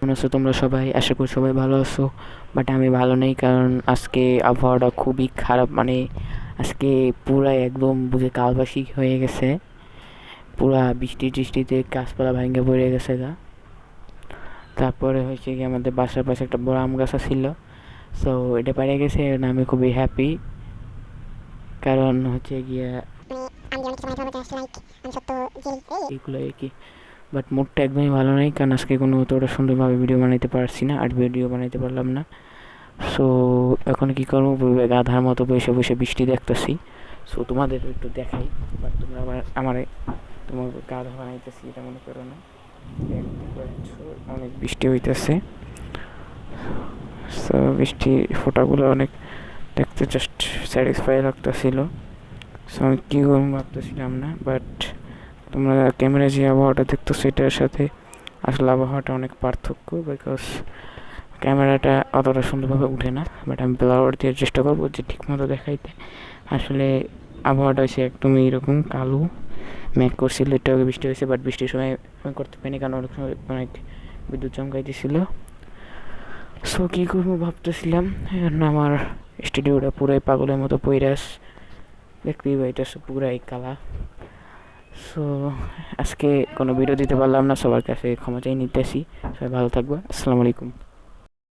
কেমন আছো তোমরা সবাই? আশা করি সবাই ভালো আছো। বাট আমি ভালো নেই, কারণ আজকে আবহাওয়াটা খুবই খারাপ। মানে আজকে পুরাই একদম বুঝে কালবাসি হয়ে গেছে। পুরা বৃষ্টি টিষ্টিতে গাছপালা ভেঙে পড়ে গেছে গা। তারপরে হয়েছে কি, আমাদের বাসার পাশে একটা বড় আম গাছ ছিল, সো এটা পেরে গেছে। না, আমি খুবই হ্যাপি, কারণ হচ্ছে গিয়া এইগুলো আর কি। বাট মুডটা একদমই ভালো নেই, কারণ আজকে কোনো অতটা সুন্দরভাবে ভিডিও বানাইতে পারছি না, আর ভিডিও বানাইতে পারলাম না। সো এখন কি করবো, গাধার মতো বসে বসে বৃষ্টি দেখতেছি। সো তোমাদের একটু দেখাই, বাট তোমরা আমার তোমার গাধা বানাইতেছি এটা মনে করো না। দেখতে পাচ্ছ অনেক বৃষ্টি হইতেছে। সো বৃষ্টির ফোঁটাগুলো অনেক দেখতে জাস্ট স্যাটিসফাই লাগতেছিল। সো আমি কী করবো ভাবতেছিলাম না, বাট তোমরা ক্যামেরা যে আবহাওয়াটা দেখতো সেটার সাথে আসলে আবহাওয়াটা অনেক পার্থক্য, বিকজ ক্যামেরাটা অতটা সুন্দরভাবে উঠে না। বাট আমি ব্লার দিয়ে চেষ্টা করবো যে ঠিকমতো দেখাইতে। আসলে আবহাওয়াটা হচ্ছে একদমই এরকম কালো, মেঘ করছিল, একটু আগে বৃষ্টি হয়েছে, বাট বৃষ্টির সময় আমি করতে পারিনি, কারণ অনেক সময় অনেক বিদ্যুৎ চমকাইতেছিল। সো কী করবো ভাবতেছিলাম, এখন আমার স্টুডিওটা পুরাই পাগলের মতো পইরাস, দেখতেই পাইতেছে পুরাই কালা। সো আজকে কোনো ভিডিও দিতে পারলাম না, সবার কাছে ক্ষমা চাই নিতেছি। সবাই ভালো থাকবো। আসসালামু আলাইকুম।